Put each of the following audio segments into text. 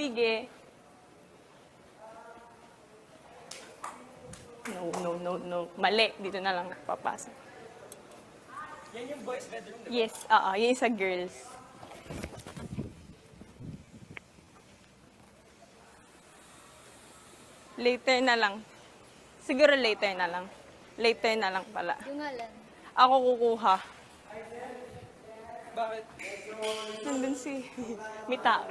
Sige. No. Mali. Dito na lang papasok. Yan yung boys bedroom, diba? Yes, oo. Yan sa girls. Later na lang. Siguro later na lang. Later na lang pala. Yung ngalan. Ako kukuha. Bakit? Nandun si Mita.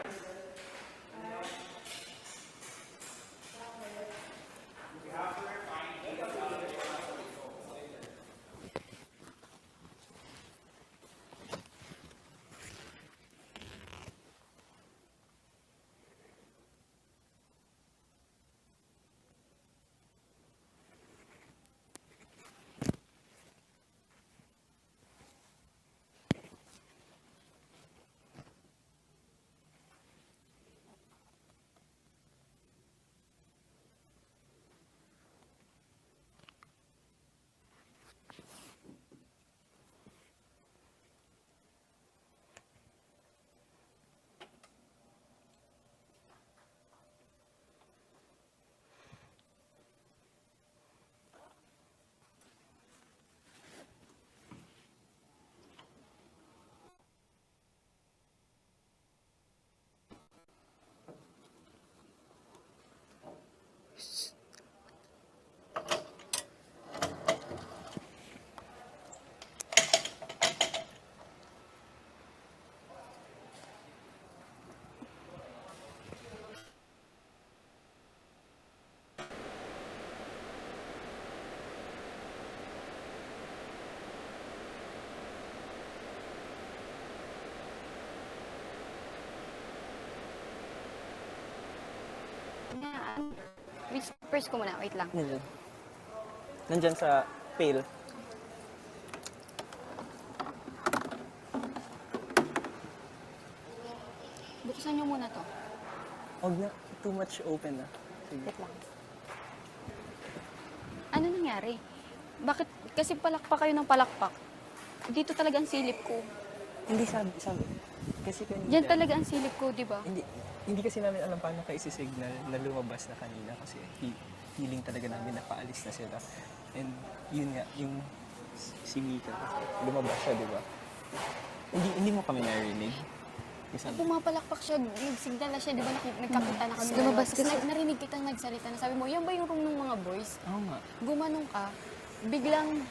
First ko muna, wait lang. Nandyan sa pail. Buksan niyo muna to. Huwag na. Too much open na. Sige. Wait lang. Ano nangyari? Bakit? Kasi palakpak kayo ng palakpak. Dito talaga ang silip ko. Hindi sabi. Kasi kanina. Diyan talaga ang silip ko, di ba? Hindi kasi namin alam paano kayo isi-signal na lumabas na kanina kasi feeling talaga namin na paalis na sila. And yun nga, yung si Mika, lumabas siya, di ba? Hindi mo kami narinig. Pumapalakpak siya, nag-signal na siya, di ba? Nagkakita na kami. Lumabas Tapos narinig kitang nagsalita na sabi mo, yan ba yung room ng mga boys? Oo nga. Gumanong ka, biglang,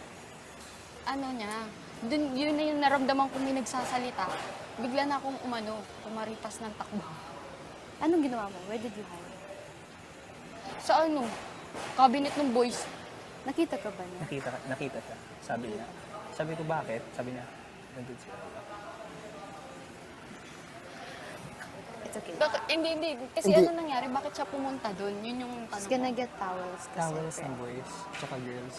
yun na yung naramdaman kong may nagsasalita. Bigla na akong kumaripas ng takbo. Anong ginawa mo? Where did you hide? Sa cabinet ng boys. Nakita ka ba niya? Nakita siya. Sabi niya. Sabi ko, bakit? Sabi niya, nandun siya. It's okay. Bakit? Hindi. Kasi Hindi. ano nangyari? Bakit siya pumunta doon? Yun yung She's tanong gonna ko. get towels. kasi Towels friend. ng boys, tsaka girls.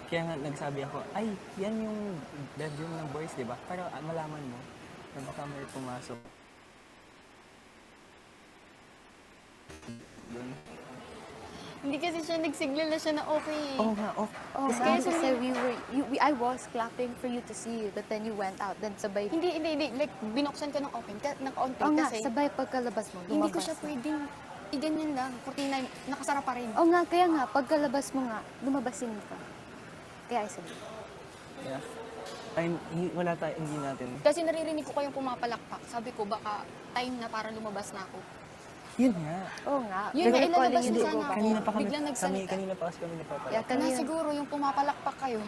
Kaya nga nagsabi ako, ay, yan yung bedroom ng boys, di ba? Para malaman mo na baka may pumasok. Doon. Hindi kasi siya nagsignal na siya na okay. Oo nga, Oh, Kaya kasi I was clapping for you to see, but then you went out. Then sabay, Hindi. Like, binuksan ko ng open, naka-on oh nga, kasi sabay pagkalabas mo, lumabas. hindi ko siya pwedeng iganyan lang. Kurtina, nakasara pa rin. Oh nga, kaya nga, pagkalabas mo nga, lumabas si Mika. Kaya I said, Yeah. Ay, wala tayo, hindi natin. Kasi naririnig ko kayong pumapalakpak. Sabi ko, baka time na para lumabas na ako. Yun nga. oh nga. Yun pero nga, ilalabas calling na you to sana go ako. back. Kanina pa kami, Biglang nagsalita. kanina pa kasi kami napapala. Yeah, Na kanina. siguro yung pumapalakpak kayo,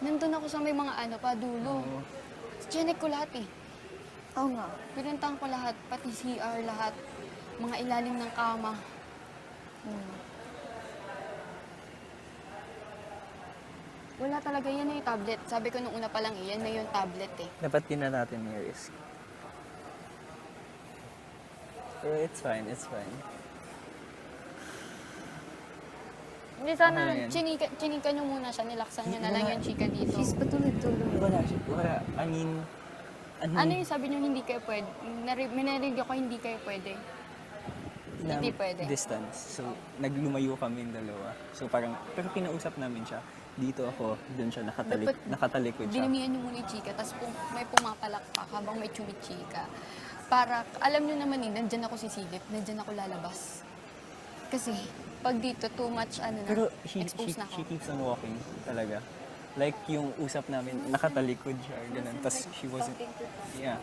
nandun ako sa may mga padulo. Oo. Chinek ko lahat eh. Oh nga. Pinuntahan ko lahat, pati CR, lahat. Mga ilalim ng kama. Wala talaga, yan na yung tablet. Sabi ko nung una pa lang, yan na yung tablet eh. Dapat din na natin may risk. Pero it's fine. Hindi sana, Okay lang yan. chinika nyo muna siya, nilaksan nyo na lang yung chika dito. She's patulog-tulog. Wala. I mean, Ano yung sabi nyo hindi kayo pwede? May narinig ako hindi kayo pwede. Hindi pwede. Distance. So, naglumayo kami yung dalawa. So, parang, pero kinausap namin siya. Dito ako, doon siya nakatalikod siya. Dinamihan nyo muna yung chika, tapos may pumapalakpak habang may chumichika. para, alam nyo naman eh, nandyan ako sisilip, nandyan ako lalabas. Kasi, pag dito, too much, Pero exposed na she ako. keeps on walking talaga. Like yung usap namin, nakatalikod siya, ganun. Tapos she wasn't, yeah.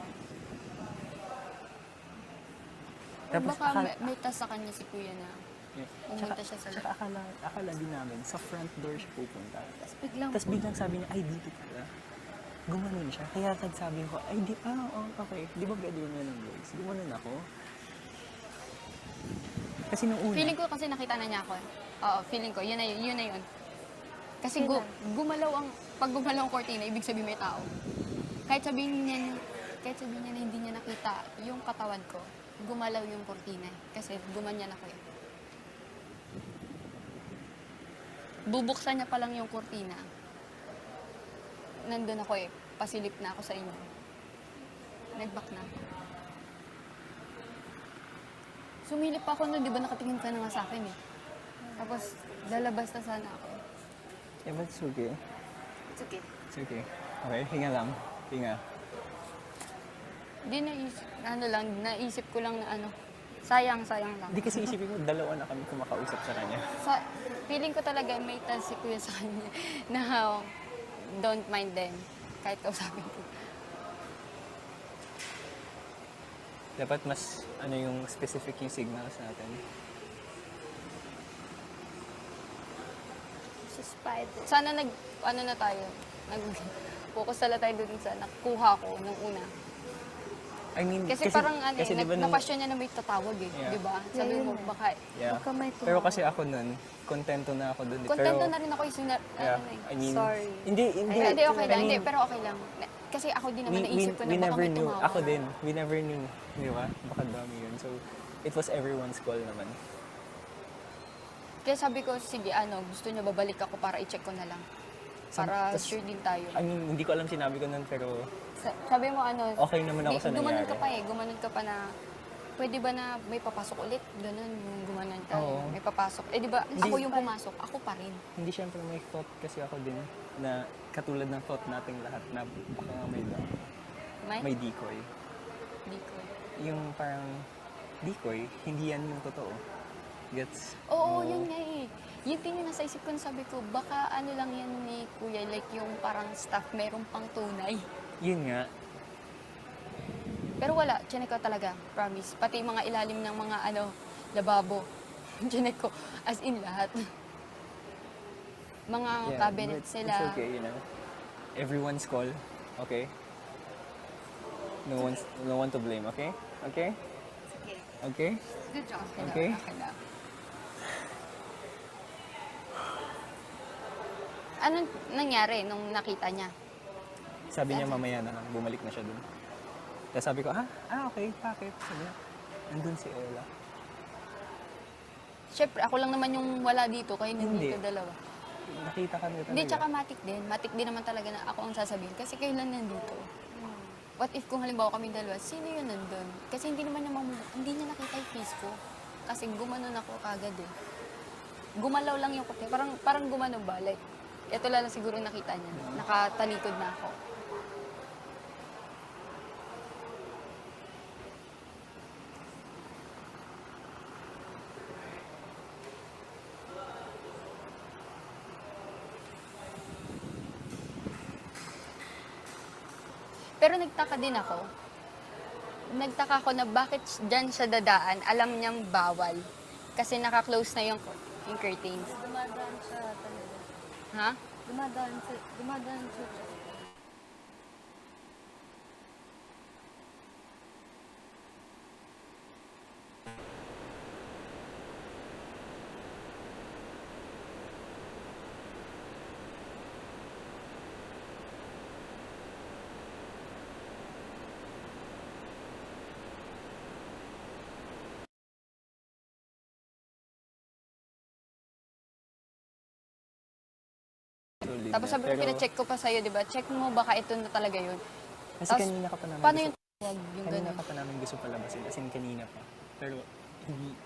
Or Tapos baka may tas sa kanya si kuya na yeah. pumunta siya sa Tsaka akala din namin, sa front door siya pupunta. biglang, Tapos biglang sabi niya, ay dito pala. Gumanon siya. Kaya nagsabi ko, ay di, okay. Di ba bedroom yan ng boys? Gumanon ako. Kasi nung una, feeling ko kasi nakita na niya ako eh. Oo, feeling ko, yun na yun. Kasi pag gumalaw ang cortina, ibig sabihin may tao. Kahit sabihin niya na hindi niya nakita yung katawan ko, gumalaw yung cortina. Kasi gumanyan ako eh. Bubuksan niya pa lang yung cortina. Nandun ako eh. Pasilip na ako sa inyo. Nag-back na ako. Sumilip pa ako nun, di ba nakatingin ka na nga sa akin eh. Tapos, lalabas na sana ako. yeah, but it's okay. It's okay. It's okay. Okay, hinga lang. Hinga. Di naisip ko lang na sayang lang. Hindi kasi isipin ko, dalawa na kami kumakausap sa kanya. Feeling ko talaga may tas si kuya sa kanya na don't mind them. Kahit kausapin ko. Dapat mas, yung specific yung signals natin. Si Spider. Sana na tayo. Focus na tayo dun sa nakuha ko nung una. I mean, Kasi parang kasi diba na-question niya na may tatawag eh. Yeah. Di ba? Sabi mo, baka, yeah. baka may tumawag. Pero kasi ako nun, kontento na ako dun. Kontento pero, na rin ako yung yeah, I mean, sorry. Hindi, Hindi, okay lang. I mean, Hindi, pero okay lang. Kasi ako din naman naisip ko na we baka never may knew. tumawag. Ako din, we never knew. Di ba? Baka dami yun. So, it was everyone's call naman. Kaya sabi ko, sige, gusto niya babalik ako para i-check ko na lang. Para sure din tayo. I mean, hindi ko alam sinabi ko nun, pero Sabi mo okay naman ako sa gumanon nangyari. ka pa eh. Gumanon ka pa na, pwede ba na may papasok ulit? Ganun, yung gumanon tayo. Oo. May papasok. Eh di ba, Hindi. ako yung pumasok, ako pa rin. Hindi syempre may thought kasi ako din na katulad ng thought nating lahat na baka nga may decoy. Di ko. Yung parang decoy, hindi yan yung totoo. Gets? Oo, yun nga eh. Yung tingin nasa isip ko, sabi ko, baka lang yan ni Kuya, like yung parang staff, meron pang tunay. Yun nga. Pero wala, chinek ko talaga, promise. Pati mga ilalim ng mga lababo. Chinek ko, as in lahat. Mga cabinets but sila. It's okay, Everyone's call, okay? No one to blame, okay? Okay? Okay. Okay? Good job. Okay. Okay. Anong nangyari nung nakita niya? Sabi niya mamaya na lang, bumalik na siya dun. Tapos sabi ko, okay, bakit? Sabi niya, nandun si Ella. Siyempre, ako lang naman yung wala dito, kaya Hindi. nandito dalawa. Nakita ka nila talaga. Hindi, tsaka matik din. Matik din naman talaga na ako ang sasabihin. Kasi kayo lang nandito. What if kung halimbawa kami dalawa, sino yun nandun? Kasi hindi naman hindi niya nakita yung face ko. Kasi gumanon ako kagad eh. Gumalaw lang yung kote. Parang gumanon ba? Like, ito lang siguro nakita niya. Nakatalikod na ako. Pero nagtaka din ako. Nagtaka ako na bakit dyan siya dadaan, alam niyang bawal. Kasi naka-close na yung curtains. Dumadaan siya talaga. Ha? Dumadaan siya. Solid Tapos na. sabi ko, Pero, pina-check ko pa sa'yo, di ba? Check mo baka ito na talaga yun. kasi Tapos, kanina ka pa namin Paano gusto, yung tawag? Yung kanina gano'n. ka pa namin gusto palabasin. As in, kanina pa. Pero,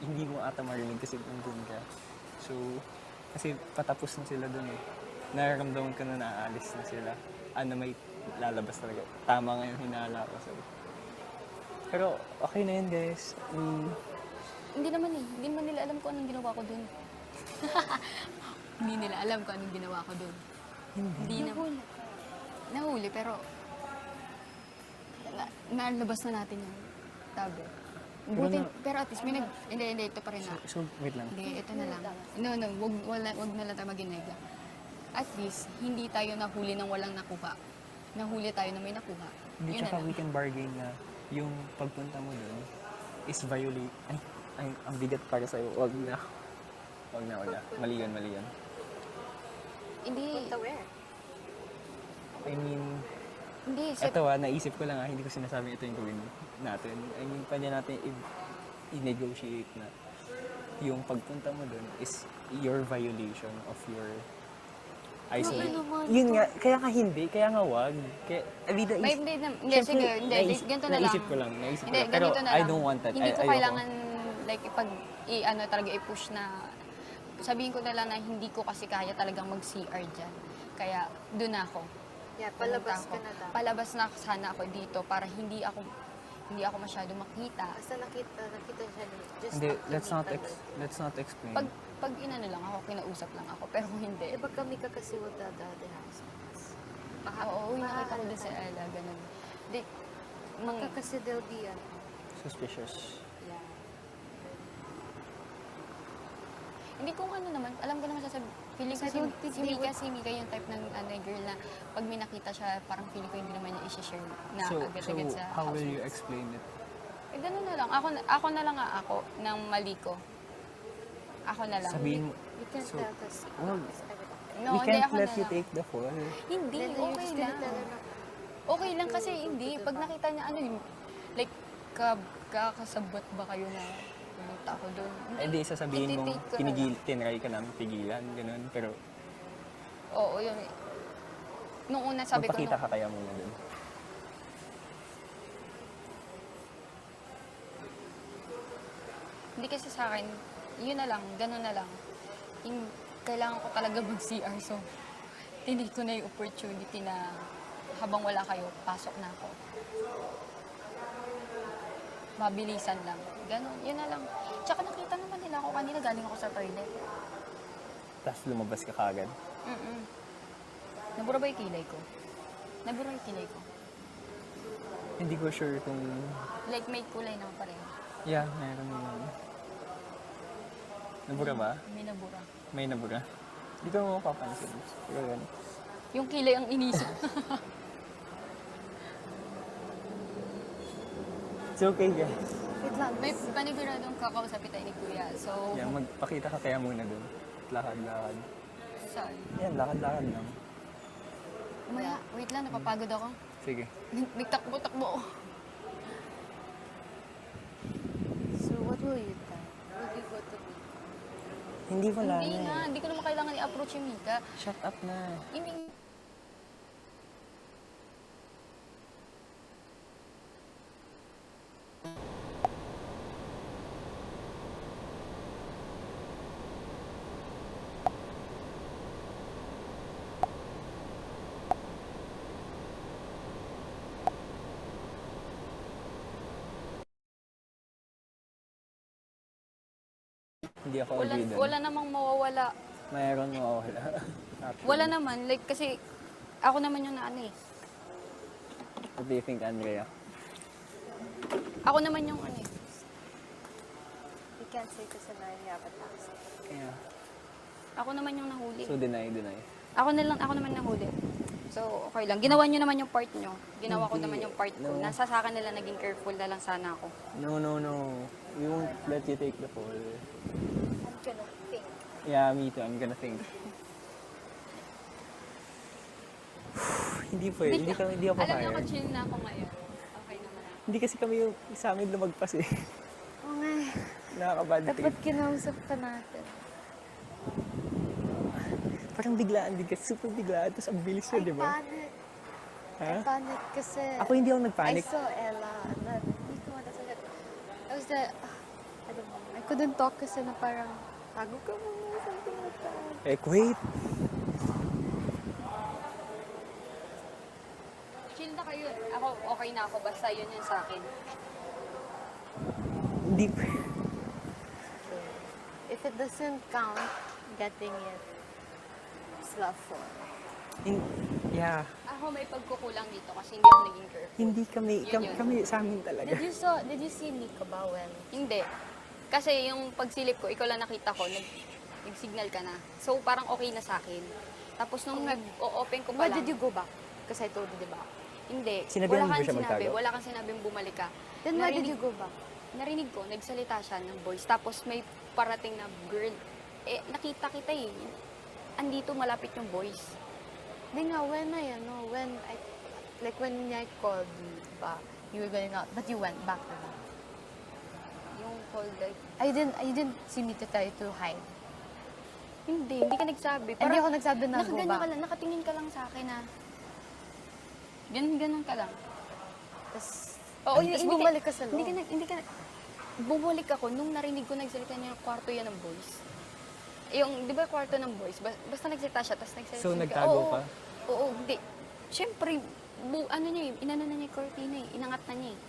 hindi mo ata marinig kasi nandun ka. So, kasi patapos na sila dun eh. Nararamdaman ka na naaalis na sila. Na may lalabas talaga. Tama nga yung hinala ko. So, Pero okay na yun, guys. Hindi naman eh. Hindi naman nila alam kung anong ginawa ko dun. Hindi nila alam kung anong ginawa ko dun. Hindi na. Nahuli, pero nalabas na natin yung tabi. Buti, pero at least may hindi, ito pa rin na. So, wait lang. Hindi, ito na lang. No, wag na lang tayo maginega. At least, hindi tayo nahuli ng walang nakuha. Nahuli tayo na may nakuha. Hindi, Yun na tsaka lang. we can bargain na yung pagpunta mo dun is violate. Ay, ang bigat para sa'yo. Wag na. Mali yun. Hindi, Punta where? I mean, hindi. eto naisip ko lang hindi ko sinasabi ito yung gawin natin. I mean, pwede natin i-negotiate na yung pagpunta mo dun is your violation of your isolation. Yun nga, kaya nga wag. Kaya, Hindi, syempre, sige, hindi, ganito na lang. Naisip ko lang. Hindi, Pero ganito na I lang. don't want that. Hindi ko Ayoko. kailangan, like, talaga i-push na, sabihin ko na lang na hindi ko kasi kaya talagang mag-CR dyan. Kaya, doon ako. Yeah, palabas Pumunta ka na dapat. Palabas na sana ako dito para hindi ako masyado makita. Basta nakita siya ni just Hindi, talk to let's me not kami. explain. Pag inano lang ako, kinausap lang ako. Pero hindi. Diba kami ka kasi wag dadada house. Oo, nakita ko din sa Ella, ganun. Di, Maka kasi there'll be Suspicious. yeah. Hindi ko ano naman, alam ko naman sasabi, feeling ko I don't think they si Mika yung type ng girl na pag may nakita siya, parang feeling ko hindi naman niya i-share na So, agad-agad sa how will you housemates. explain it? Eh, ganun na lang. Ako na lang ako ng mali ko. Ako na lang. Sabihin mo, You can't So, tell us. wag. No, we hindi can't ako let na you lang. take the fall. Hindi, Then you're okay just lang. gonna tell her na, Okay lang kasi hindi. Pag nakita niya, like, kakasabot ba kayo na pumunta ako doon? Hindi, sasabihin mong Ititake ko na lang. tinry ka namin pigilan, ganun. Pero Oo, yun. Nung una sabi ko, magpakita ka kaya muna dun. hindi kasi sa akin, yun na lang, gano'n na lang. Kailangan ko talaga mag-CR, so tinake ko na yung opportunity na habang wala kayo, pasok na ako. Mabilisan lang. Gano'n, yun na lang. Tsaka nakita naman nila ako kanina, galing ako sa toilet. Tapos lumabas ka kagad. Nabura ba yung kilay ko? Nabura yung kilay ko. Hindi ko sure kung... Like, may kulay na pareho. Yeah, meron yun. Nabura ba? May nabura. May nabura. Hindi ko mapapansin. Pero yan. Yung kilay ang inisip. It's okay, guys. wait lang. May paniguradong kakausapin tayo ni Kuya. So, Yan, magpakita ka kaya muna dun. Lakad-lakad. saan? Yan, lakad-lakad lang. Umaya, wait lang, napapagod ako. Sige. May takbo-takbo ako. So what will you tell? Will you go to me? Hindi wala Hindi na nga, eh. hindi ko naman kailangan i-approach yung Mika. Shut up na. Hindi. Hindi ako Wala, agree dun. wala namang mawawala. Mayroon mawawala. Actually. Wala naman, like, kasi ako naman yung naano eh. What do you think, Andrea? Ako naman yung ano eh. You can't say kasi na you have a tax. Yeah. Ako naman yung nahuli. So, deny. Ako naman nahuli. So, okay lang. Ginawa nyo naman yung part nyo. Ginawa ko Hindi. naman yung part ko. No. Nasa sa akin nila naging careful na lang sana ako. No. We won't let you take the fall. I'm gonna think. Yeah, me too. I'm gonna think. Hindi po eh. Hindi ako Alam niyo, kaya. chill na ako ngayon. Okay naman ako. Hindi kasi kami yung sa amin lumagpas eh. Oo nga eh. Nakakabad Dapat trip. kinausap pa natin. Parang biglaan din kasi. Super biglaan. Tapos ang bilis niya, di ba? Panic. Ha? I panic kasi Ako hindi ako nagpanic. I saw Ella and then hindi ko matasagot. I was the, I don't know. I couldn't talk kasi na parang tago ka muna, something like that. Wait. Chill na kayo. Ako, okay na ako. Basta yun yun sa akin. Hindi, If it doesn't count, getting it, it's love for. yeah, Ako may pagkukulang dito kasi hindi ako naging girlfriend. hindi kami, Yun. kami sa amin talaga. Did you see Nico ba when? Hindi. Kasi yung pagsilip ko, ikaw lang nakita ko, nag-signal ka na. So, parang okay na sa akin. Tapos nung nag-open ko pa Why lang, did you go back? Because I told you, di ba? hindi. Sinabihan mo ba Wala kang siya sinabi. magtago? Wala kang sinabing bumalik ka. Then why did you go back? Narinig ko, nagsalita siya ng voice. Tapos may parating na girl. Eh, nakita kita eh. Andito malapit yung voice. Di nga, when I called you, ba, you were going out, but you went back na. Yung call like, I didn't see me to tell you to hide. hindi ka nagsabi. Hindi ako nagsabi na go nakaganyan back. ka lang, nakatingin ka lang sa akin na. Ganun ka lang. Tapos, Oo, tapos bumalik ka sa loob. Hindi ka, bumalik ako nung narinig ko nagsalita niya yung kwarto yan ng boys. Yung, di ba kwarto ng boys? Basta nagsalita siya, tapos nagsalita So, siya. nagtago Oo, ka? Oo, hindi. Siyempre, ano niya eh, inano na niya yung cortina eh, inangat na niya eh.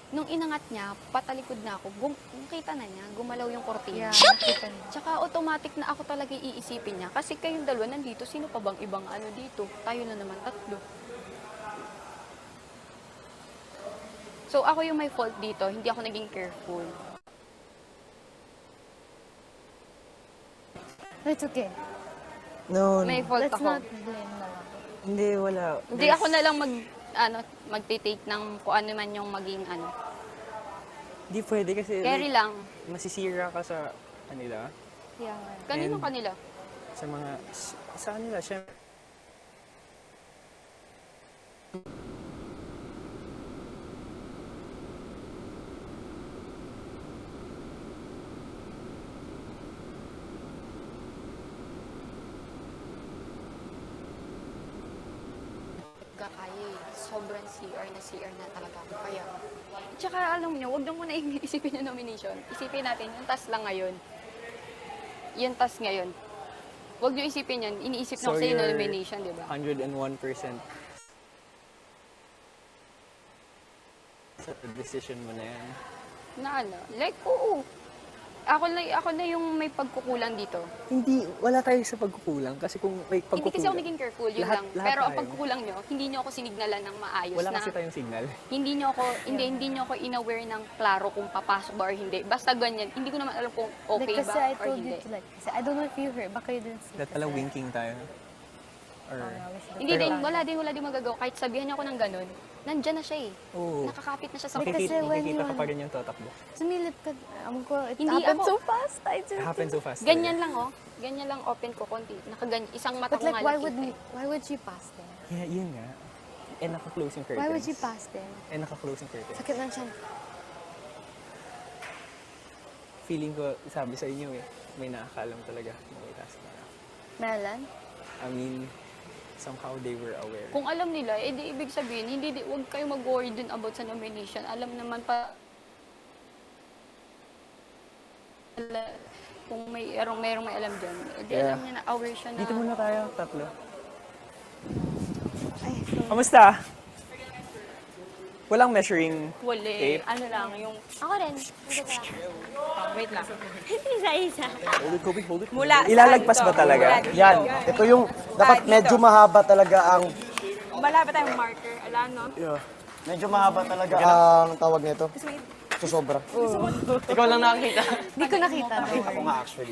Nung inangat niya, patalikod na ako, nakita na niya, gumalaw yung kortina. Yeah, nakita niya. Tsaka automatic na ako talaga iisipin niya. Kasi kayong dalawa nandito, sino pa bang ibang ano dito? Tayo na naman tatlo. So ako yung may fault dito, hindi ako naging careful. It's okay. No, May fault Let's ako. not blame na lang. hindi, wala. Hindi ako na lang magte-take ng kung ano man yung maging ano. Hindi pwede kasi Carry lang. masisira ka sa kanila. Yeah. Kanino And- kanila? Sa mga, sa kanila, syempre. Kaya sobrang CR na talaga ako. Kaya, tsaka alam niyo, wag na muna isipin yung nomination. Isipin natin, yung task lang ngayon. Yung task ngayon. Wag niyo isipin yun. Iniisip na So, kasi yung you're nomination, di ba? 101% sa decision mo na yan. Na ano, like, oo. Ako na yung may pagkukulang dito. Hindi, wala tayo sa pagkukulang. Kasi kung may pagkukulang, Hindi kasi ako naging careful, yun Lahat- lang. lahat Pero ang tayo. pagkukulang nyo, hindi nyo ako sinignalan ng maayos wala na. kasi tayong signal. Hindi nyo ako inaware ng klaro kung papasok ba or hindi. Basta ganyan. Hindi ko naman alam kung okay Like, kasi ba I or told hindi. you to like, kasi I don't know if you heard, baka you didn't see. Dapat pala kasi- winking tayo. Or, Hindi din, wala din magagawa. Kahit sabihan niya ako ng ganun, nandyan na siya eh. oo. Nakakapit na siya sa Like, puso. kasi when Nakikita you- ka pa rin yung tatakbo. Sumilip ka, ko, it Hindi happened ako- so fast. It happens so fast. Ganyan lang oh. Ganyan lang open ko konti. Nakaganyan. Isang mata But ko like, nga nakita eh. why would she pass there? Yeah, yun nga. And naka-close yung curtains. Why would she pass there? And naka-close yung curtains. Sakit lang siya. Feeling ko, sabi sa inyo eh, may nakakaalam talaga. May task na. Melan? I mean, somehow they were aware. Kung alam nila, edi ibig sabihin, huwag kayo mag-worry dun about sa nomination. Alam naman pa, kung merong may alam dyan, edi Yeah. alam niya na aware siya na. Dito muna tayo, tatlo. Ay, so, Kamusta? Walang measuring Wali. tape? Ano lang, yung... ako rin. Hindi ko lang. Wait lang. Isa-isa. Hold it, Kobe, hold it. Mula sa Ilalagpas ito. ba talaga? Mula dito. Yan. Ito yung, dapat dito. medyo mahaba talaga ang, Malapit tayong marker. Ala, no? medyo mahaba talaga ang tawag nito. Susobra. Ikaw lang nakakita. Hindi ko nakita. Ako nga actually.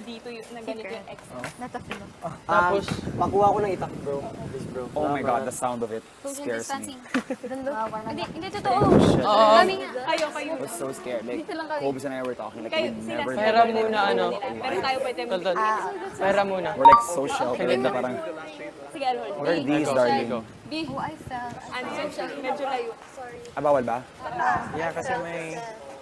Dito yung, na ganito yung X. Natapilo. Tapos, pakuha ko ng itak bro. Please bro. Oh my god, the sound of it Social scares distancing. me. Hindi totoo. Kami nga. Kayo. I was so scared. Like, Dito lang kami. Kobe and I were talking, like, Kayo, we sila. never Pera muna, ano? Pero tayo pwede Pera muna. We're like so sheltered na parang, Sige, Alhol. what are these, darling? Oh, I fell. Ano siya? Medyo layo. Ah, bawal ba? Yeah, kasi may...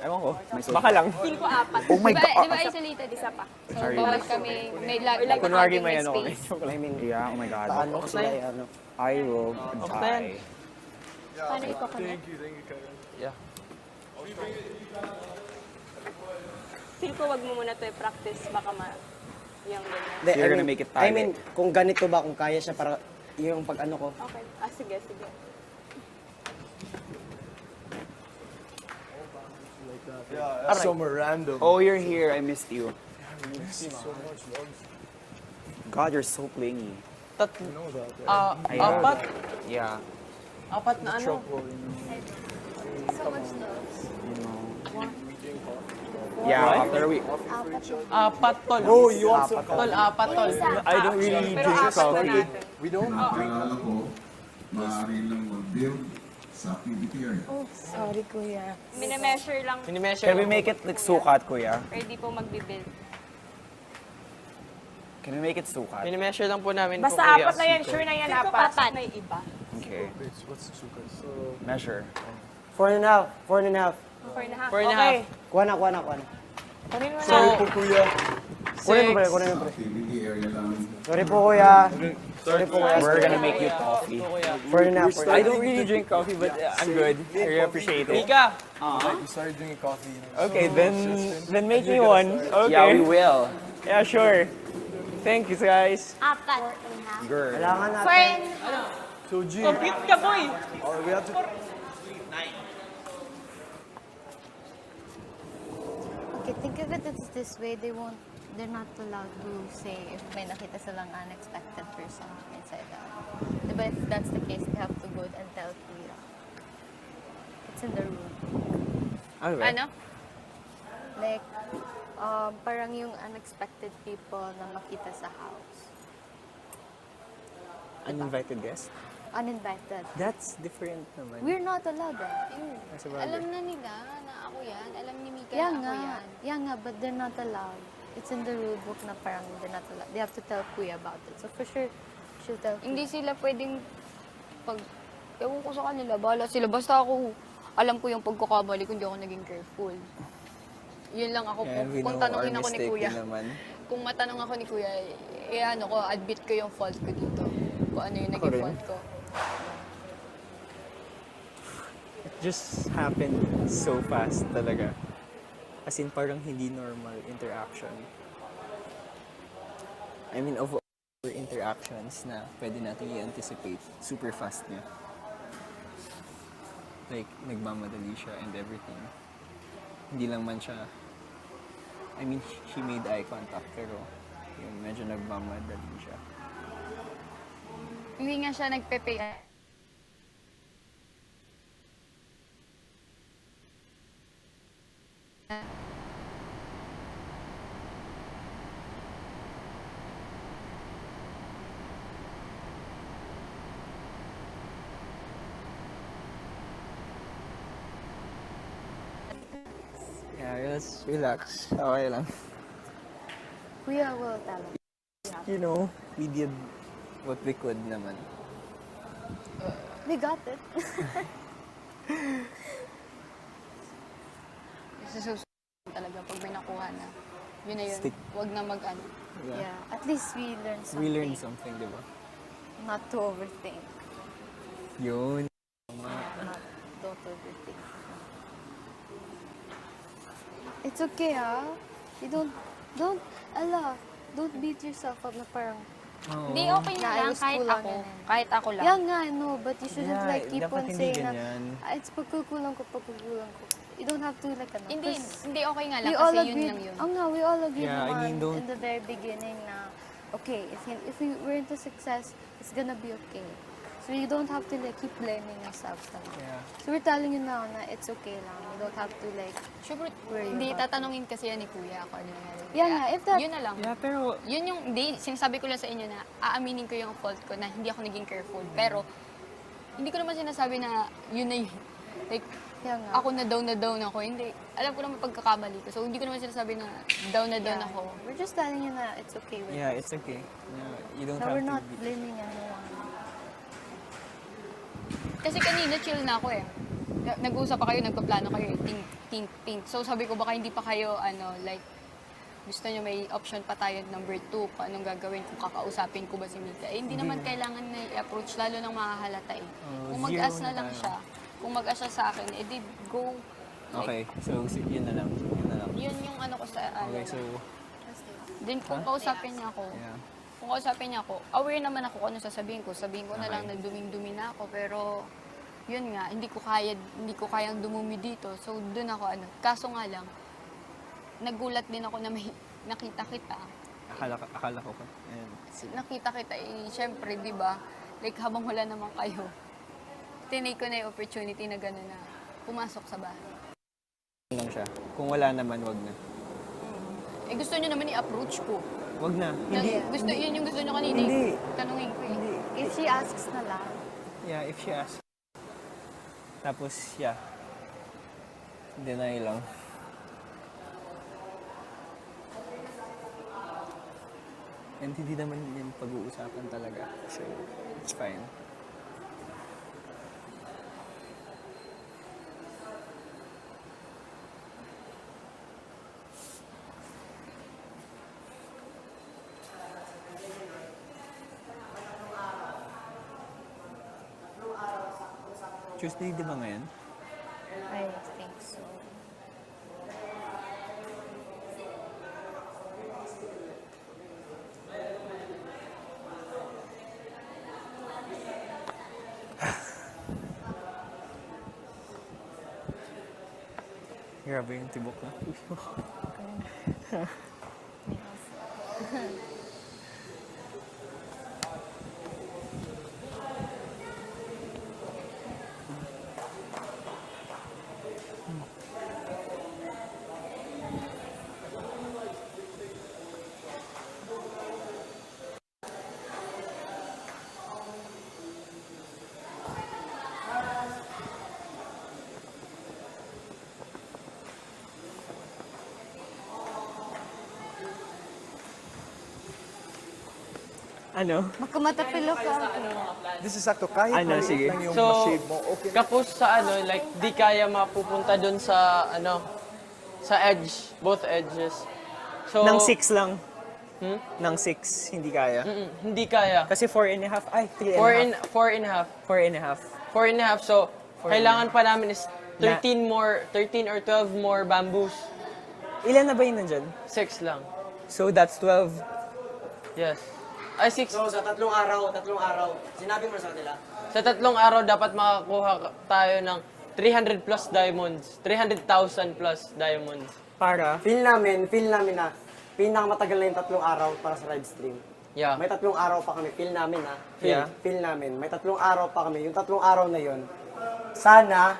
Ewan ko. May Baka lang. Feel ko apat. Oh my Di god! ba isolated? Isa pa. So, bawal kami. May Kunwari may may ano kami. space. I mean, Yeah, oh my god. paano ko sila ano. I will die. Paano ipakano? Yeah. Feel ko wag mo muna to i-practice. Baka yung ganyan. Hindi, So you're gonna make it I tayo. mean, kung ganito ba, kung kaya siya para yung pag ano ko. Okay. Sige. Somewhere random. Oh, you're here. I missed you. God, you're so clingy. Apat. Yeah. Apat na ano? So much love. Yeah, after we... Apat, tol. Oh, you want some Tol, apat, tol. I don't really Pero drink apat na coffee. natin. We don't Akala ko, maaari lang mag-build sa activity area. Sorry, kuya. Minimeasure lang. Can we make it like sukat, kuya? Ready po magbibuild. Can we make it sukat? Minimeasure lang po namin Basta kung apat na yan. Sure na yan, apat. May iba. Okay. What's the sugar? Measure. 4.5. 4.5. 4.5. 4.5. Okay. Kuha na. Kunin mo na. Sorry po, kuya. Kunin mo, pre. Sa activity area lang. Sorry po, kuya. Sorry po, kuya. We're gonna make you coffee. 4.5. I don't really drink coffee, but I'm good. I really appreciate it. Mika! We started drinking coffee. Okay, then make me one. Okay. Yeah, we will. Yeah, sure. Thank you, guys. Apat. Girl. Kailangan natin. So, G. Compute ka, boy. We have to... Okay, think of it as this way. They're not allowed to say if may nakita silang unexpected person inside the Diba, if that's the case, they have to go and tell Kuya. It's in the rule. Ano? Like, parang yung unexpected people na makita sa house. Uninvited guest? Uninvited. That's different naman. We're not allowed eh. Alam na nila na ako yan. Alam ni Mika Yeah na ako nga. yan. Yeah nga, but they're not allowed. It's in the rule book na parang they're not allowed. They have to tell Kuya about it. So for sure, she'll tell Kuya. Hindi sila pwedeng ewan ko sa kanila, bahala sila. Basta ako, alam ko yung pagkukamali ko, hindi ako naging careful. Yun lang ako. Kung tanongin ako ni Kuya, kung matanong ako ni Kuya, ano ko, admit ko yung fault ko dito. Kung ano yung naging fault ko. It just happened so fast talaga. As in, parang hindi normal interaction. I mean, of all interactions na pwede natin i-anticipate, super fast niya. Like, nagmamadali siya and everything. Hindi lang man siya, I mean, she made eye contact, pero yung medyo nagmamadali siya. Hindi nga siya nagpe-pay. Yeah, just relax. Okay lang. Kuya will tell us. You know, we did what we could naman. We got it. Susunod talaga pag may nakuha na. Yun na yun. Stick. Huwag na mag-ano. Yeah. At least we learned something. We learned something, di ba? Not to overthink. Yun. Don't overthink. It's okay, ah. You don't beat yourself up na parang, Hindi, okay na lang. Naayos Kahit ko lang ako. yun eh. Kahit ako lang. yeah nga, no, but you shouldn't Yeah, like keep dapat on hindi saying na, ganyan. It's pagkukulang ko. You don't have to like, ano. Hindi, 'cause hindi okay nga lang we all kasi yun agreed, lang yun. nga, we all agreed Yeah, I naman mean, don't- in the very beginning na, okay, if we're into success, it's gonna be okay. So you don't have to like keep blaming yourselves naman. Yeah. So we're telling you now na it's okay lang. You don't have to like, Siyempre, Where you hindi, got- tatanungin kasi yan ni Kuya ako ano nangyari. Yeah nga, if that- Yun na lang. Yeah, pero Yun yung, hindi, sinasabi ko lang sa inyo na aaminin ko yung fault ko na hindi ako naging careful. Pero, hindi ko naman sinasabi na yun na yun. Like, yeah nga. ako na down ako. Hindi. Alam ko naman pagkakamali ko. So, hindi ko naman sinasabi na down Yeah. ako. We're just telling you na it's okay with yeah, us. it's okay. Yeah, you don't Na have we're to not be... blaming anyone. Kasi kanina chill na ako eh. Nag-uusap pa kayo, nagpaplano kayo, think. So sabi ko baka hindi pa kayo, like, gusto nyo may option pa tayo number 2, kung anong gagawin, kung kakausapin ko ba si Mika. Eh, hindi naman kailangan na i-approach, lalo nang makahalata eh. Kung zero mag-as na na lang tayo. siya, kung mag-as siya sa akin, edi go. Okay, so yun na lang. Yun na lang. Yun yung ano ko sa, Okay, so, Then kung kausapin niya ako, yeah. aware naman ako kung ano sasabihin ko. Sabihin ko na lang Okay. na duming-dumi na ako, pero yun nga, hindi ko kayang dumumi dito. So, doon ako, kaso nga lang, nagulat din ako na may nakita kita. Akala ko pa. Ayan. Nakita kita, syempre, di ba, like, habang wala naman kayo, tinake ko na yung opportunity na gano'n na pumasok sa bahay. Lang siya. Kung wala naman, wag na. Eh, gusto nyo naman i-approach ko. Wag na. Yun yung gusto nyo kanina. Hindi. Tanungin ko eh. If she asks na lang. Yeah, if she asks. Tapos, yeah. Deny lang. And hindi naman yan pag-uusapan talaga. So, it's fine. Tuesday, di ba ngayon? I think so. Grabe yung tibok na. Ano? Magkumatapilo ka. This is sakto. Kahit Ano, maliit sige. lang yung So, ma-shave mo, okay na. kapos sa like, di kaya mapupunta dun sa, sa edge, both edges. So, Nang 6 lang. Nang 6, hindi kaya. Hindi kaya. Kasi 4.5, ay, 3.5. 4.5. 4.5. 4.5. So, kailangan pa namin is 13 or 12 more bamboos. Ilan na ba yun nandyan? 6 lang. So, that's 12. Yes. Ay, 6. So, sa tatlong araw, sinabi mo na sa kanila? Sa 3 araw, dapat makakuha tayo ng 300 plus diamonds. 300,000 plus diamonds. Para? Feel namin na pinakamatagal na yung 3 araw para sa live stream. Yeah. May 3 araw pa kami, feel namin ha. Yeah. Feel namin. May 3 araw pa kami. Yung 3 araw na yun, sana,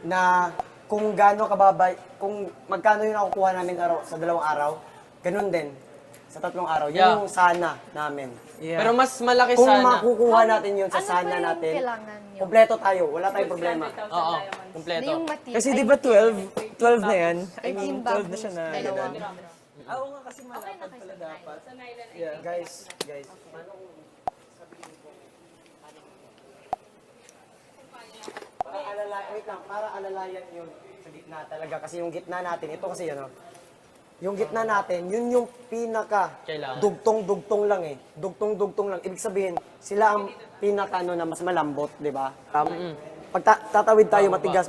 na kung gaano kababay, kung magkano yung nakukuha namin sa 2 araw, ganun din. Sa 3 araw. Yun Yeah. yung sana namin. Yeah. Pero mas malaki Kung sana. makukuha natin yun sa Ano sana ba yung natin, kailangan nyo? kompleto tayo. Wala tayong problema. Oo, Na kompleto. yung material. Kasi di ba 12 na yan? I mean, 13 12 na siya na dalawa. ganun. Oo nga, kasi malapad pala dapat. Yeah. Guys. Para alalayan yun sa gitna talaga. Kasi yung gitna natin, ito kasi yun, yung gitna natin, yun yung pinaka Kailangan. dugtong-dugtong lang eh. Dugtong-dugtong lang. Ibig sabihin, sila ang pinaka na mas malambot, di ba? Pag tatawid tayo, matigas.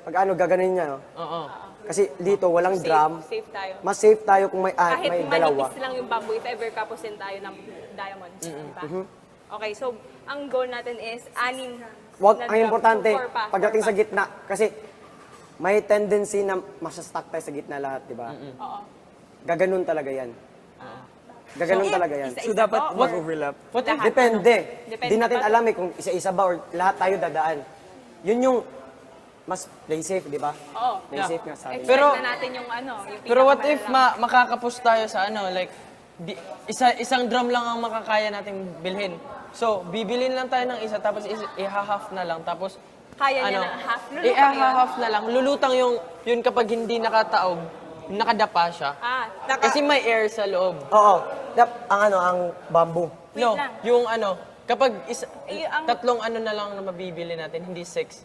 Pag gaganin niya, no? Oo. Kasi dito, walang drum. Safe tayo. Mas safe tayo kung may Kahit dalawa. manipis lang yung bamboo, if ever kapusin tayo ng diamonds. Diba? Okay, so ang goal natin is 6 Ang importante, Four pa. pagdating sa gitna, kasi may tendency na masya-stuck tayo sa gitna lahat, di ba? Oo. Gaganon talaga yan. Gaganon talaga yan. So, dapat mag-overlap. What if, Depende. Depende Di natin pa. alam eh kung isa-isa ba or lahat tayo dadaan. Yun yung mas play safe, di ba? Oo. Play safe nga sabi. Expect Pero- na natin yung yung pero what if pinakamalala. makakapos tayo sa like, isang drum lang ang makakaya nating bilhin. So, bibilin lang tayo ng isa, tapos i-half na lang, tapos Kaya niya na half. Lulutang yun. i-half na lang. Lulutang yun kapag hindi nakataog, nakadapa siya. Kasi may air sa loob. Oo. Ang bamboo. Wait No, lang. yung kapag ang- 3 na lang na mabibili natin, hindi 6.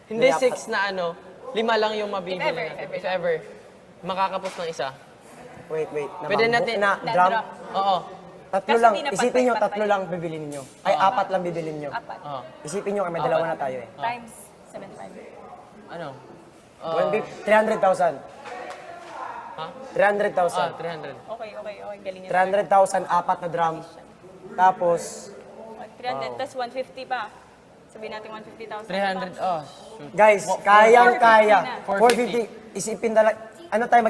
Hindi 6 na 5 lang yung mabibili If ever, natin. if If ever. Makakapos ng isa. Wait. Na Pwede bamboo, natin- na Na drum. drum. Oo. Tatlo Kasi lang. di na Isipin nyo, pantay-pantay. 3 lang bibilin nyo. Ay, 4 lang bibilin nyo. 4 Oo. Isipin nyo, may 2 na tayo eh. times 7.5. Ano? 300,000. Ha? 300,000. 300. Okay. Galing niya. 300,000, 4 na drum. Tapos, 300 plus 150 pa. Sabihin natin 150,000. 300, oh, shoot. Guys, kayang-kaya. 450. 450. Isipin talaga. Ano tayo